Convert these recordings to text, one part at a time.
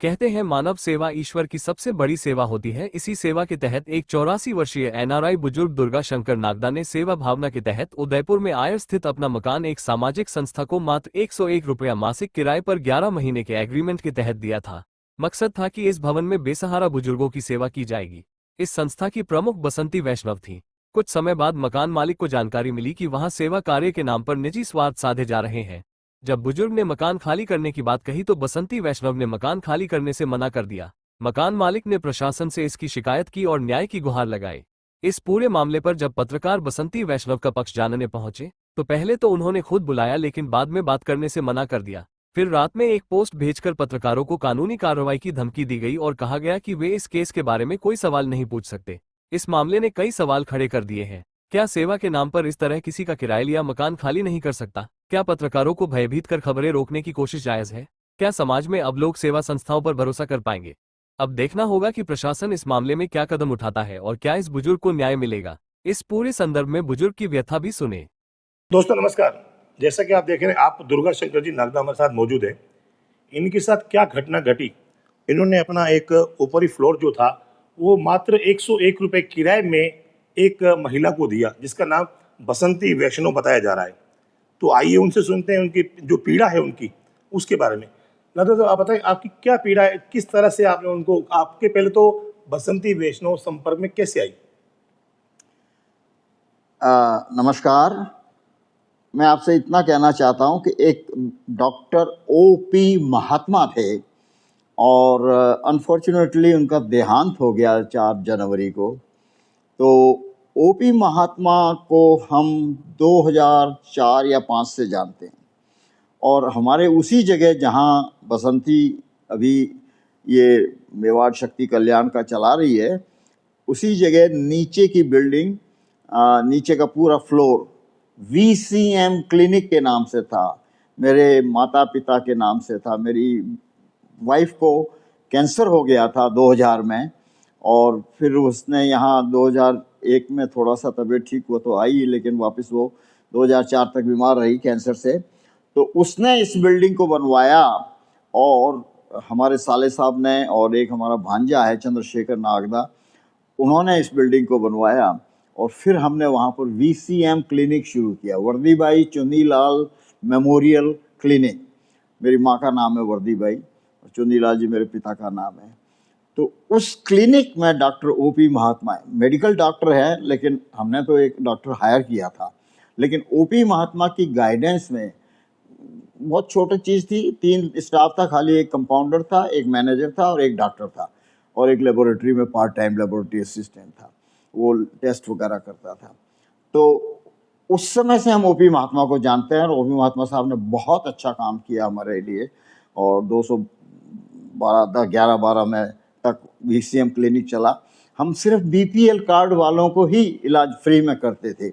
कहते हैं मानव सेवा ईश्वर की सबसे बड़ी सेवा होती है। इसी सेवा के तहत एक 84 वर्षीय एनआरआई बुजुर्ग दुर्गा शंकर नागदा ने सेवा भावना के तहत उदयपुर में आयर स्थित अपना मकान एक सामाजिक संस्था को मात्र 101 रुपया मासिक किराए पर 11 महीने के एग्रीमेंट के तहत दिया था। मकसद था कि इस भवन में बेसहारा बुजुर्गों की सेवा की जाएगी। इस संस्था की प्रमुख बसंती वैष्णव थी। कुछ समय बाद मकान मालिक को जानकारी मिली कि वहां सेवा कार्य के नाम पर निजी स्वार्थ साधे जा रहे हैं। जब बुजुर्ग ने मकान खाली करने की बात कही तो बसंती वैष्णव ने मकान खाली करने से मना कर दिया। मकान मालिक ने प्रशासन से इसकी शिकायत की और न्याय की गुहार लगाई। इस पूरे मामले पर जब पत्रकार बसंती वैष्णव का पक्ष जानने पहुंचे तो पहले तो उन्होंने खुद बुलाया, लेकिन बाद में बात करने से मना कर दिया। फिर रात में एक पोस्ट भेजकर पत्रकारों को कानूनी कार्रवाई की धमकी दी गई और कहा गया कि वे इस केस के बारे में कोई सवाल नहीं पूछ सकते। इस मामले ने कई सवाल खड़े कर दिए हैं। क्या सेवा के नाम पर इस तरह किसी का किराया लिया मकान खाली नहीं कर सकता? क्या पत्रकारों को भयभीत कर खबरें रोकने की कोशिश जायज है? क्या समाज में अब लोग सेवा संस्थाओं पर भरोसा कर पाएंगे? अब देखना होगा कि प्रशासन इस मामले में क्या कदम उठाता है और क्या इस बुजुर्ग को न्याय मिलेगा। इस पूरे संदर्भ में बुजुर्ग की व्यथा भी सुने। दोस्तों नमस्कार। जैसा कि आप देख रहे हैं, आप दुर्गा शंकर जी नागदा हमारे साथ मौजूद है। इनके साथ क्या घटना घटी, इन्होंने अपना एक ऊपरी फ्लोर जो था वो मात्र 101 रुपये किराए में एक महिला को दिया, जिसका नाम बसंती वैष्णव बताया जा रहा है। तो आइए उनसे सुनते हैं उनकी जो पीड़ा है उनकी उसके बारे में। दादा तो आप बताएं, आपकी क्या पीड़ा है, किस तरह से आपने उनको, आपके पहले तो बसंती वैष्णव संपर्क में कैसे आई? नमस्कार। मैं आपसे इतना कहना चाहता हूं कि एक डॉक्टर ओपी महात्मा थे और अनफॉर्चुनेटली उनका देहांत हो गया 4 जनवरी को। तो ओपी महात्मा को हम 2004 या 5 से जानते हैं और हमारे उसी जगह जहां बसंती अभी ये मेवाड़ शक्ति कल्याण का चला रही है, उसी जगह नीचे की बिल्डिंग, नीचे का पूरा फ्लोर VCM क्लिनिक के नाम से था, मेरे माता पिता के नाम से था। मेरी वाइफ को कैंसर हो गया था 2000 में और फिर उसने यहाँ 2001 में थोड़ा सा तबीयत ठीक हुआ तो आई, लेकिन वापस वो 2004 तक बीमार रही कैंसर से। तो उसने इस बिल्डिंग को बनवाया और हमारे साले साहब ने और एक हमारा भांजा है चंद्रशेखर नागदा, उन्होंने इस बिल्डिंग को बनवाया और फिर हमने वहाँ पर VCM क्लिनिक शुरू किया, वर्दीबाई चुन्नीलाल मेमोरियल क्लिनिक। मेरी माँ का नाम है वर्दीबाई और चुन्नीलाल जी मेरे पिता का नाम है। तो उस क्लिनिक में डॉक्टर ओपी महात्मा मेडिकल डॉक्टर है, लेकिन हमने तो एक डॉक्टर हायर किया था। लेकिन ओपी महात्मा की गाइडेंस में बहुत छोटी चीज़ थी, 3 स्टाफ था, खाली एक कंपाउंडर था, एक मैनेजर था और एक डॉक्टर था और एक लेबोरेटरी में पार्ट टाइम लेबोरेटरी असिस्टेंट था, वो टेस्ट वगैरह करता था। तो उस समय से हम ओपी महात्मा को जानते हैं और ओपी महात्मा साहब ने बहुत अच्छा काम किया हमारे लिए और 2011-12 में तक VCM क्लिनिक चला। हम सिर्फ BPL कार्ड वालों को ही इलाज फ्री में करते थे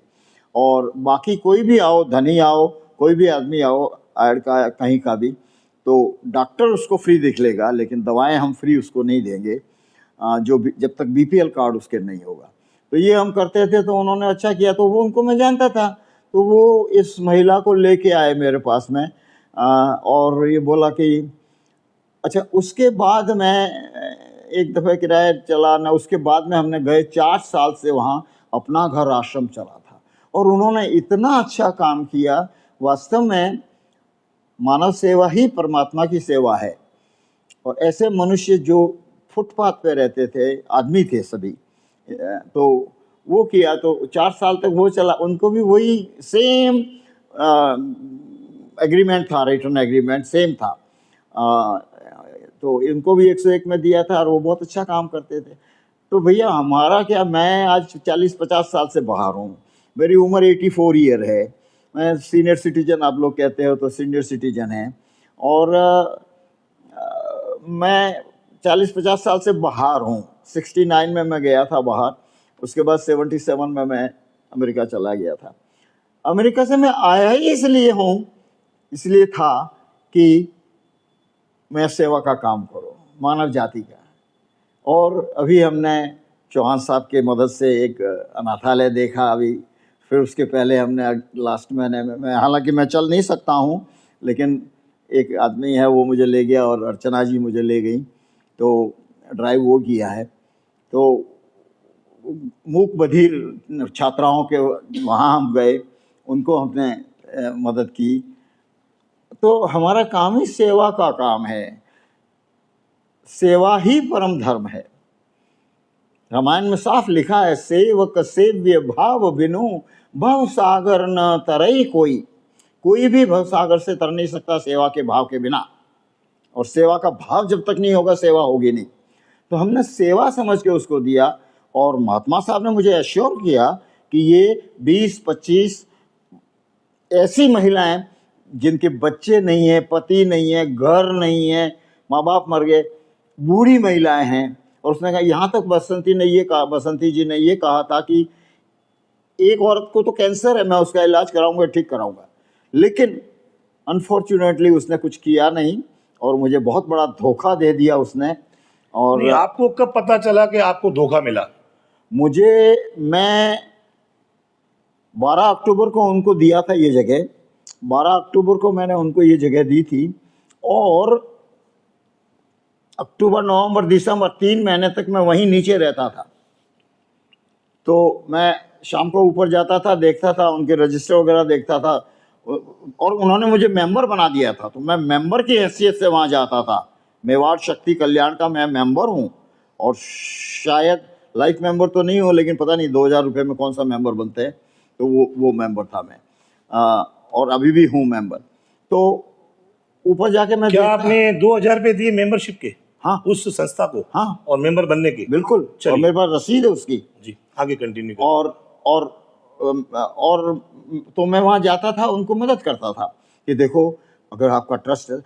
और बाकी कोई भी आओ, धनी आओ, कोई भी आदमी आओ ऐड का कहीं का भी, तो डॉक्टर उसको फ्री देख लेगा, लेकिन दवाएं हम फ्री उसको नहीं देंगे जब तक BPL कार्ड उसके नहीं होगा। तो ये हम करते थे। तो उन्होंने अच्छा किया, तो वो उनको मैं जानता था, तो वो इस महिला को लेके आए मेरे पास में और ये बोला कि अच्छा। उसके बाद मैं एक दफ़े किराया चला ना, उसके बाद में हमने गए 4 साल से वहाँ अपना घर आश्रम चला था और उन्होंने इतना अच्छा काम किया। वास्तव में मानव सेवा ही परमात्मा की सेवा है और ऐसे मनुष्य जो फुटपाथ पे रहते थे, आदमी थे सभी, तो वो किया। तो 4 साल तक वो चला, उनको भी वही सेम एग्रीमेंट था, रिटर्न एग्रीमेंट सेम था। तो इनको भी 101 में दिया था और वो बहुत अच्छा काम करते थे। तो भैया हमारा क्या, मैं आज 40-50 साल से बाहर हूँ, मेरी उम्र 84 ईयर है, मैं सीनियर सिटीजन, आप लोग कहते हो तो सीनियर सिटीजन है, और मैं 40-50 साल से बाहर हूँ। 69 में मैं गया था बाहर, उसके बाद 77 में मैं अमेरिका चला गया था। अमेरिका से मैं आया ही इसलिए था कि मैं सेवा का काम करूं, मानव जाति का। और अभी हमने चौहान साहब के मदद से एक अनाथालय देखा अभी, फिर उसके पहले हमने लास्ट महीने में, मैं हालांकि मैं चल नहीं सकता हूं, लेकिन एक आदमी है वो मुझे ले गया और अर्चना जी मुझे ले गई। तो ड्राइव वो किया है। तो मूक बधिर छात्राओं के वहाँ हम गए, उनको हमने मदद की। तो हमारा काम ही सेवा का काम है, सेवा ही परम धर्म है। रामायण में साफ लिखा है, सेवक सेव्य भाव बिनु भव सागर न तरई कोई। कोई भी भव सागर से तर नहीं सकता सेवा के भाव के बिना, और सेवा का भाव जब तक नहीं होगा सेवा होगी नहीं। तो हमने सेवा समझ के उसको दिया, और महात्मा साहब ने मुझे एश्योर किया कि ये 20-25 ऐसी महिलाएं जिनके बच्चे नहीं हैं, पति नहीं है, घर नहीं है, माँ बाप मर गए, बूढ़ी महिलाएं हैं। और उसने कहा, यहाँ तक बसंती जी ने ये कहा था कि एक औरत को तो कैंसर है, मैं उसका इलाज कराऊंगा, ठीक कराऊंगा। लेकिन अनफॉर्चुनेटली उसने कुछ किया नहीं, और मुझे बहुत बड़ा धोखा दे दिया उसने। और नहीं, आपको कब पता चला कि आपको धोखा मिला? मैं 12 अक्टूबर को उनको दिया था ये जगह। 12 अक्टूबर को मैंने उनको ये जगह दी थी, और अक्टूबर, नवंबर, दिसंबर 3 महीने तक मैं वहीं नीचे रहता था। तो मैं शाम को ऊपर जाता था, देखता था, उनके रजिस्टर वगैरह देखता था, और उन्होंने मुझे मेंबर बना दिया था। तो मैं मेंबर की हैसियत से वहाँ जाता था। मेवाड़ शक्ति कल्याण का मैं मेंबर हूँ, और शायद लाइफ मेंबर तो नहीं हूँ, लेकिन पता नहीं 2000 रुपये में कौन सा मेंबर बनते हैं। तो वो मेंबर था मैं, और अभी भी हूँ मेंबर। तो ऊपर जाके मैं क्या आपने 2000 रुपये दिए मेंबरशिप के? हाँ, उस संस्था को? हाँ, और मेंबर बनने के? बिल्कुल। और चलिए, मेरे पास रसीद है उसकी। जी आगे कंटिन्यू करें। और तो मैं वहाँ जाता था, उनको मदद करता था कि देखो अगर आपका ट्रस्ट है।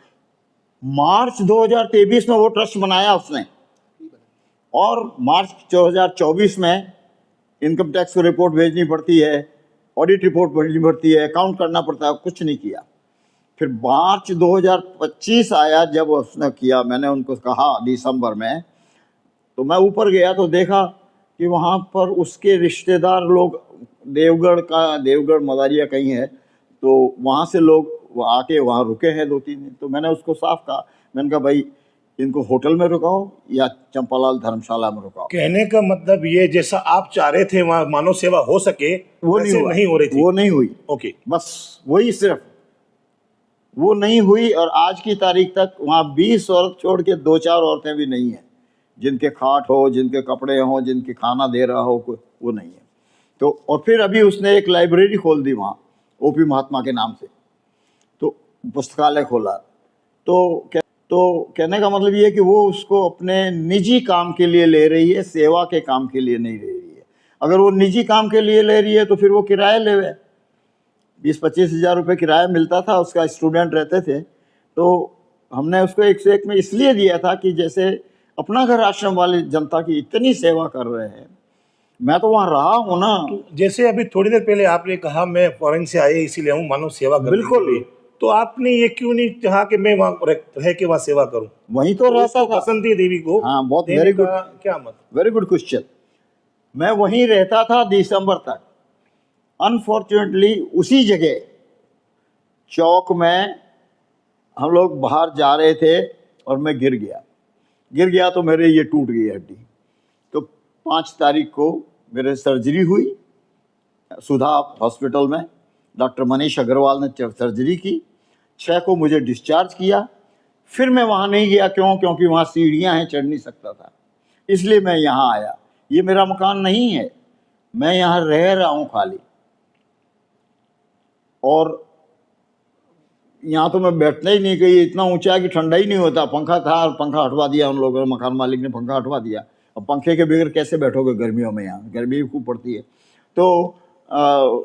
मार्च 2023 में वो ट्रस्ट बनाया उसने, और मार्च 2024 में इनकम टैक्स को रिपोर्ट भेजनी पड़ती है, ऑडिट रिपोर्ट भेजनी पड़ती है, अकाउंट करना पड़ता है, कुछ नहीं किया। फिर मार्च 2025 आया जब उसने किया, मैंने उनको कहा दिसंबर में, तो मैं ऊपर गया तो देखा कि वहाँ पर उसके रिश्तेदार लोग, देवगढ़ मदारिया कहीं है, तो वहाँ से लोग आके वहाँ रुके हैं 2-3 दिन। तो मैंने उसको साफ कहा, मैंने कहा भाई इनको होटल में रुकाओ या चंपालाल धर्मशाला में रुकाओ। कहने का मतलब ये, जैसा आप चाह रहे थे वहाँ मानव सेवा हो सके, वो नहीं हो रही थी। वो नहीं हुई। ओके, बस वही, सिर्फ वो नहीं हुई। और आज की तारीख तक वहाँ 20 औरत छोड़ के 2-4 औरतें भी नहीं हैं जिनके खाट हो, जिनके कपड़े हों, जिनके खाना दे रहा हो, कोई वो नहीं है। तो और फिर अभी उसने एक लाइब्रेरी खोल दी वहाँ, ओपी महात्मा के नाम से, तो पुस्तकालय खोला। तो कहने का मतलब ये है कि वो उसको अपने निजी काम के लिए ले रही है, सेवा के काम के लिए नहीं ले रही है। अगर वो निजी काम के लिए ले रही है तो फिर वो किराया ले 20-25 हज़ार रुपये किराया मिलता था, उसका स्टूडेंट रहते थे। तो हमने उसको 1 से 1 में इसलिए दिया था कि जैसे अपना घर आश्रम वाली जनता की इतनी सेवा कर रहे हैं, मैं तो वहाँ रहा हूँ ना। तो जैसे अभी थोड़ी देर पहले आपने कहा मैं फॉरेन से आए इसीलिए हूँ मानव सेवा करने बिल्कुल। के लिए, तो आपने ये क्यों नहीं चाहा कि मैं वहाँ रह के वहाँ सेवा करूँ? वहीं तो रहता था। बसंती देवी को हाँ, बहुत देने वेरी गुड, का क्या मतलब? Very good question. मैं वहीं रहता था दिसंबर तक। अनफॉर्चुनेटली उसी जगह चौक में हम लोग बाहर जा रहे थे और मैं गिर गया तो मेरे ये टूट गई हड्डी। तो 5 तारीख को मेरे सर्जरी हुई सुधा हॉस्पिटल में, डॉक्टर मनीष अग्रवाल ने सर्जरी की। 6 को मुझे डिस्चार्ज किया। फिर मैं वहाँ नहीं गया, क्योंकि वहाँ सीढ़ियाँ हैं, चढ़ नहीं सकता था, इसलिए मैं यहाँ आया। ये मेरा मकान नहीं है, मैं यहाँ रह रहा हूँ खाली। और यहाँ तो मैं बैठना ही नहीं, कहीं इतना ऊंचा है कि ठंडा ही नहीं होता। पंखा था और पंखा हटवा दिया उन लोगों ने, मकान मालिक ने पंखा हटवा दिया। अब पंखे के बगैर कैसे बैठोगे गर्मियों में, यहाँ गर्मी खूब पड़ती है। तो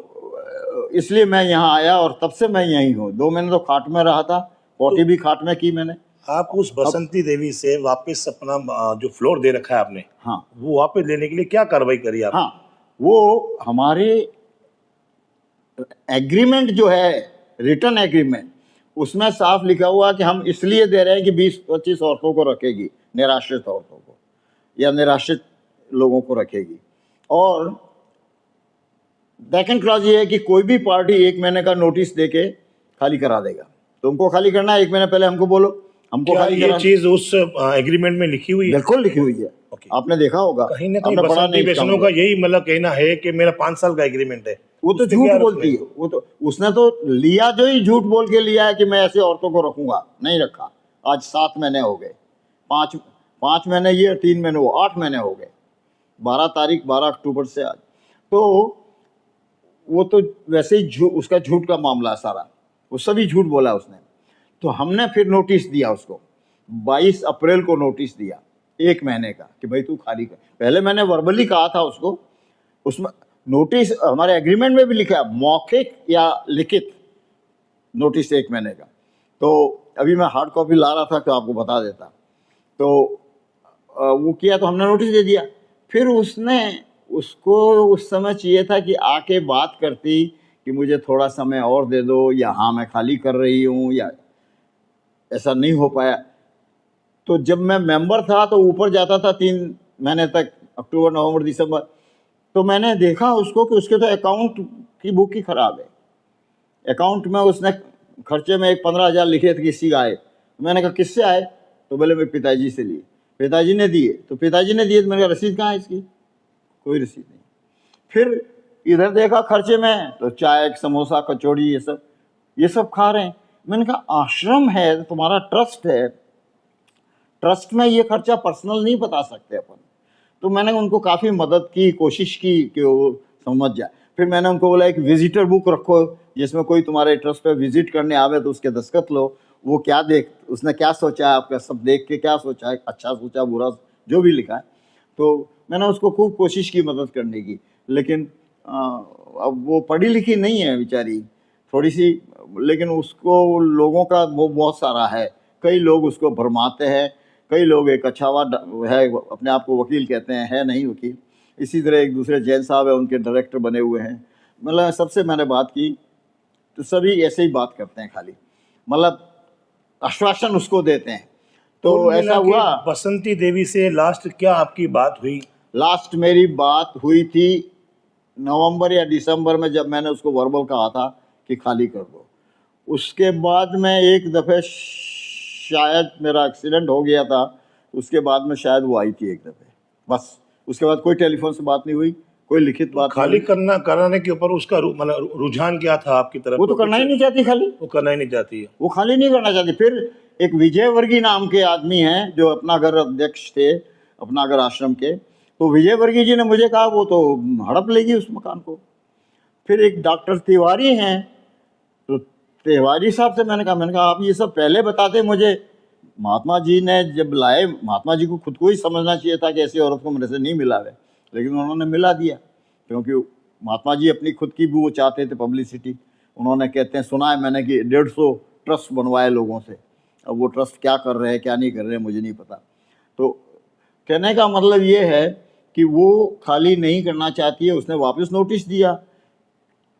इसलिए मैं यहाँ आया और तब से मैं यहीं हूँ। 2 महीने तो खाट में रहा था, पोटी भी खाट में की मैंने। आप उस बसंती देवी से वापस अपना जो फ्लोर दे रखा है आपने, हाँ, वो वापस लेने के लिए क्या कार्रवाई करी आप? हाँ, वो हमारे एग्रीमेंट जो है, रिटर्न एग्रीमेंट, उसमें साफ लिखा हुआ कि हम इसलिए दे रहे हैं कि 20-25 औरतों को रखेगी, निराश्रित औरतों को या निराश्रित लोगों को रखेगी। और सेकंड क्लॉज ये है कि कोई भी पार्टी 1 महीने का नोटिस देके खाली करा देगा। तुमको खाली करना है 1 महीने पहले हमको बोलो, हमको क्या खाली ये करा। चीज उस एग्रीमेंट में लिखी हुई है? बिल्कुल लिखी हुई है, ओके। आपने देखा होगा। कहीं ना कहीं आपने पढ़ा बसंती नहीं इसका वैष्णो का मतलब। यही मतलब कहना है कि मेरा 5 साल का एग्रीमेंट है। वो तो उससे झूठ क्या बोलती है, वो तो उसने तो लिया जो ही झूठ बोल के लिया है कि मैं ऐसे औरतों को रखूंगा, नहीं रखा। आज 7 महीने हो गए, 5 महीने ये, 3 महीने वो, 8 महीने हो गए। 12 अक्टूबर से आज। तो वो तो वैसे ही उसका झूठ का मामला है सारा, वो सभी झूठ बोला उसने। तो हमने फिर नोटिस दिया उसको, 22 अप्रैल को नोटिस दिया 1 महीने का कि भाई तू खाली कर। पहले मैंने वर्बली कहा था उसको, उसमें नोटिस हमारे एग्रीमेंट में भी लिखा है, मौखिक या लिखित नोटिस 1 महीने का। तो अभी मैं हार्ड कॉपी ला रहा था तो आपको बता देता। तो वो किया तो हमने नोटिस दे दिया। फिर उसको उस समय चाहिए था कि आके बात करती कि मुझे थोड़ा समय और दे दो, या हाँ मैं खाली कर रही हूँ, या ऐसा नहीं हो पाया। तो जब मैं मेंबर था तो ऊपर जाता था 3 महीने तक, अक्टूबर, नवंबर, दिसंबर। तो मैंने देखा उसको कि उसके तो अकाउंट की बुक ही खराब है। अकाउंट में उसने खर्चे में 15,000 लिखे थे किसी का आए। मैंने कहा किससे आए? तो बोले मैं पिताजी से लिए। पिताजी ने दिए, तो पिताजी ने दिए तो मैंने कहा रसीद कहाँ है इसकी? कोई रसीद नहीं। फिर इधर देखा खर्चे में तो चाय, समोसा, कचौड़ी, ये सब खा रहे हैं। मैंने कहा आश्रम है, तुम्हारा ट्रस्ट है, ट्रस्ट में ये खर्चा पर्सनल नहीं बता सकते अपन। तो मैंने उनको काफ़ी मदद की, कोशिश की कि वो समझ जाए। फिर मैंने उनको बोला एक विजिटर बुक रखो, जिसमें कोई तुम्हारे ट्रस्ट पे विजिट करने आवे तो उसके दस्तखत लो, वो क्या उसने क्या सोचा है आपका, सब देख के क्या सोचा है, अच्छा सोचा, बुरा, जो भी लिखा है। तो मैंने उसको खूब कोशिश की मदद करने की, लेकिन अब वो पढ़ी लिखी नहीं है बेचारी, थोड़ी सी, लेकिन उसको लोगों का वो बहुत सारा है। कई लोग उसको भरमाते हैं, कई लोग एक अच्छावा है, अपने आप को वकील कहते हैं, है नहीं वकील। इसी तरह एक दूसरे जैन साहब है, उनके डायरेक्टर बने हुए हैं। मतलब सबसे मैंने बात की तो सभी ऐसे ही बात करते हैं, खाली मतलब आश्वासन उसको देते हैं। तो कुल ऐसा मिला के हुआ। बसंती देवी से लास्ट क्या आपकी बात हुई? लास्ट मेरी बात हुई थी नवंबर या दिसंबर में, जब मैंने उसको वर्बल कहा था कि खाली कर दो। उसके बाद में एक दफ़े शायद मेरा एक्सीडेंट हो गया था, उसके बाद में शायद वो आई थी एक दफ़े, बस। उसके बाद कोई टेलीफोन से बात नहीं हुई, कोई लिखित बात नहीं खाली हुई। कराने के ऊपर उसका मतलब रुझान क्या था आपकी तरफ? वो तो करना ही नहीं चाहती खाली, वो करना ही नहीं चाहती है। वो खाली नहीं करना चाहती। फिर एक विजय वर्गीय नाम के आदमी हैं जो अपना घर अध्यक्ष थे, अपना घर आश्रम के। तो विजय वर्गीय जी ने मुझे कहा वो तो हड़प लेगी उस मकान को। फिर एक डॉक्टर तिवारी हैं, तो तिवारी साहब से मैंने कहा आप ये सब पहले बताते मुझे। महात्मा जी ने जब लाए, महात्मा जी को खुद को ही समझना चाहिए था कि ऐसी औरत को मेरे से नहीं मिलावे, लेकिन उन्होंने मिला दिया, क्योंकि महात्मा जी अपनी खुद की भी वो चाहते थे पब्लिसिटी। उन्होंने, कहते हैं, सुना है मैंने कि 150 ट्रस्ट बनवाए लोगों से। अब वो ट्रस्ट क्या कर रहे हैं क्या नहीं कर रहे हैं मुझे नहीं पता। तो कहने का मतलब ये है कि वो खाली नहीं करना चाहती है। उसने वापस नोटिस दिया,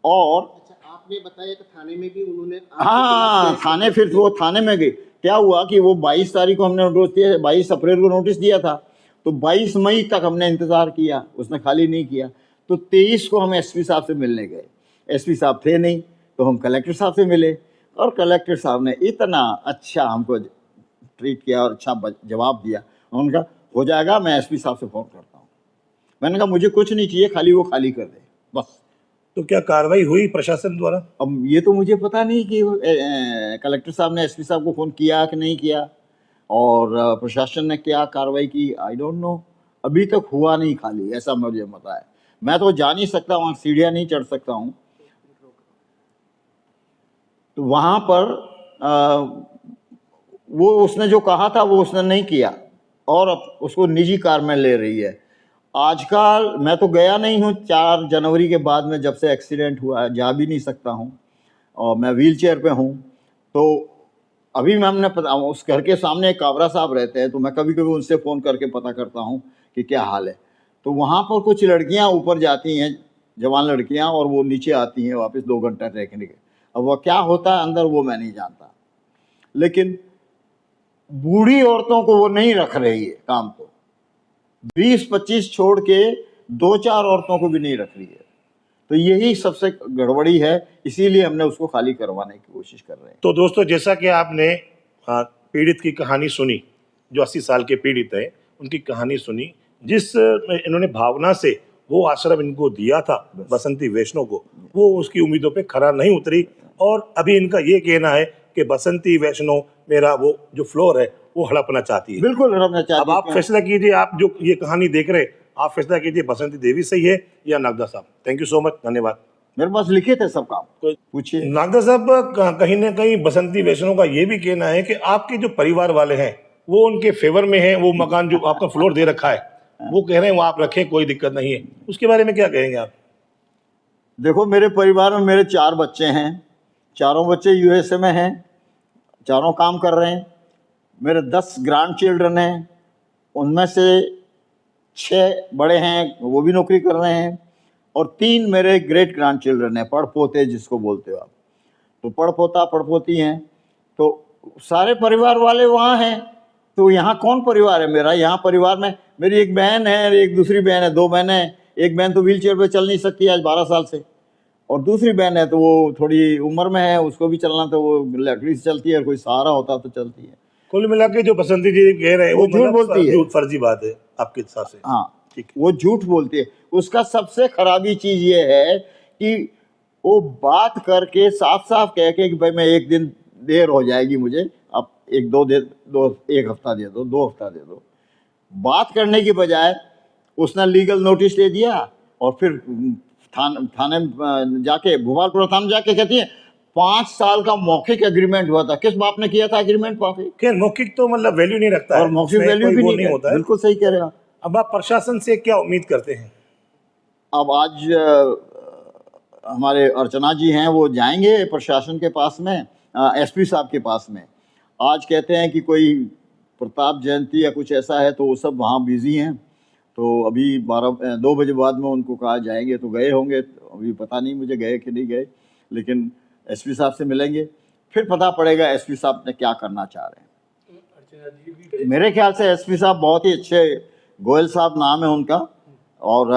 और अच्छा, आपने बताया कि थाने में भी उन्होंने हाँ, थाने, फिर वो थाने में गई। क्या हुआ कि वो 22 तारीख को हमने नोटिस दिया, 22 अप्रैल को नोटिस दिया था, तो 22 मई तक हमने इंतज़ार किया, उसने खाली नहीं किया। तो 23 को हम एसपी साहब से मिलने गए। एसपी साहब थे नहीं, तो हम कलेक्टर साहब से मिले, और कलेक्टर साहब ने इतना अच्छा हमको ट्रीट किया और अच्छा जवाब दिया। उन्होंने कहा हो जाएगा, मैं एसपी साहब से फ़ोन करता हूँ। मैंने कहा मुझे कुछ नहीं चाहिए, खाली वो खाली कर दे बस। तो क्या कार्रवाई हुई प्रशासन द्वारा? अब ये तो मुझे पता नहीं कि कलेक्टर साहब ने एसपी साहब को फ़ोन किया कि नहीं किया, और प्रशासन ने क्या कार्रवाई की, आई डोंट नो। अभी तक हुआ नहीं खाली, ऐसा मुझे पता है। मैं तो जा नहीं सकता, वहाँ सीढ़ियाँ नहीं चढ़ सकता हूँ। तो वहाँ पर वो उसने जो कहा था वो उसने नहीं किया, और अब उसको निजी कार में ले रही है। आजकल मैं तो गया नहीं हूँ, 4 जनवरी के बाद में, जब से एक्सीडेंट हुआ है, जा भी नहीं सकता हूँ, और मैं व्हील चेयर पर हूँ। तो अभी मैं हमने पता, उस घर के सामने एक काबरा साहब रहते हैं, तो मैं कभी कभी उनसे फ़ोन करके पता करता हूँ कि क्या हाल है। तो वहाँ पर कुछ लड़कियाँ ऊपर जाती हैं, जवान लड़कियाँ, और वो नीचे आती हैं वापस 2 घंटा रहने के। अब वह क्या होता है अंदर वो मैं नहीं जानता, लेकिन बूढ़ी औरतों को वो नहीं रख रही है काम को, 20-25 छोड़ के 2-4 औरतों को भी नहीं रख रही है। तो यही सबसे गड़बड़ी है, इसीलिए हमने उसको खाली करवाने की कोशिश कर रहे हैं। तो दोस्तों, जैसा कि आपने पीड़ित की कहानी सुनी, जो 80 साल के पीड़ित हैं, उनकी कहानी सुनी, जिस इन्होंने भावना से वो आश्रम इनको दिया था बसंती वैष्णो को, वो उसकी उम्मीदों पे खरा नहीं उतरी। और अभी इनका ये कहना है कि बसंती वैष्णो मेरा वो जो फ्लोर है वो हड़पना चाहती है। बिल्कुल हड़पना चाहती अब आप फैसला कीजिए, आप जो ये कहानी देख रहे हैं, आप फैसला कीजिए बसंती देवी सही है या नागदा साहब। थैंक यू सो मच, धन्यवाद। मेरे पास लिखे थे सब काम, पूछिए। नागदा साहब, कहीं ना कहीं बसंती वैष्णो का ये भी कहना है कि आपके जो परिवार वाले हैं वो उनके फेवर में है, वो मकान जो आपका फ्लोर दे रखा है वो कह रहे हैं वो आप रखें, कोई दिक्कत नहीं है। उसके बारे में क्या कहेंगे आप? देखो, मेरे परिवार में मेरे 4 बच्चे हैं, चारों बच्चे यूएसए में हैं, चारों काम कर रहे हैं। मेरे 10 ग्रैंड चिल्ड्रन हैं, उनमें से 6 बड़े हैं, वो भी नौकरी कर रहे हैं, और 3 मेरे ग्रेट ग्रैंड चिल्ड्रन हैं, पड़पोते जिसको बोलते हो आप। तो पड़पोता पड़पोती हैं, तो सारे परिवार वाले वहाँ हैं। तो यहाँ कौन परिवार है मेरा? यहाँ परिवार में मेरी एक बहन है, एक दूसरी बहन है, 2 बहनें हैं। एक बहन तो व्हील चेयर पर चल नहीं सकती आज 12 साल से, और दूसरी बहन है तो वो थोड़ी उम्र में है, उसको भी चलना तो वो लकड़ी से चलती है, कोई सहारा होता तो चलती है। कुल मिला के जो बसंती जी कह रहे हैं वो झूठ मतलब बोलती है। झूठ, फर्जी बात है आपके हिसाब से? हाँ, ठीक है। वो झूठ बोलती है। उसका सबसे खराबी चीज़ ये है कि वो बात करके साफ साफ कह के कि भाई मैं एक दिन देर हो जाएगी, मुझे आप एक हफ्ता दे दो, 2 हफ्ता दे दो। बात करने की बजाय उसने लीगल नोटिस दे दिया, और फिर थाने जाके, भोपालपुरा थाने जाके कहती है 5 साल का मौखिक एग्रीमेंट हुआ था। किस बाप ने किया था एग्रीमेंट मौखिक? खैर मौखिक तो मतलब वैल्यू नहीं रखता है, और मौखिक उसमें वैल्यू कोई भी वो नहीं होता है। बिल्कुल सही कह रहे हो आप। अब आप प्रशासन से क्या उम्मीद करते हैं? अब आज हमारे अर्चना जी हैं, वो जाएंगे प्रशासन के पास में, एसपी साहब के पास में। आज कहते हैं कि कोई प्रताप जयंती या कुछ ऐसा है, तो वो सब वहाँ बिजी हैं। तो अभी 2 बजे बाद में उनको कहा जाएंगे, तो गए होंगे। अभी पता नहीं मुझे गए कि नहीं गए, लेकिन एसपी साहब से मिलेंगे, फिर पता पड़ेगा एसपी साहब ने क्या करना चाह रहे हैं। मेरे ख्याल से एसपी साहब बहुत ही अच्छे, गोयल साहब नाम है उनका, और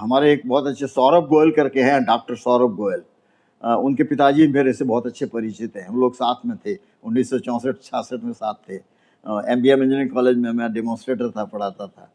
हमारे एक बहुत अच्छे सौरभ गोयल करके हैं, डॉक्टर सौरभ गोयल। उनके पिताजी मेरे से बहुत अच्छे परिचित हैं, हम लोग साथ में थे, 1964-66 में साथ थे। MBM इंजीनियरिंग कॉलेज में मैं डेमोन्स्ट्रेटर था, पढ़ाता था।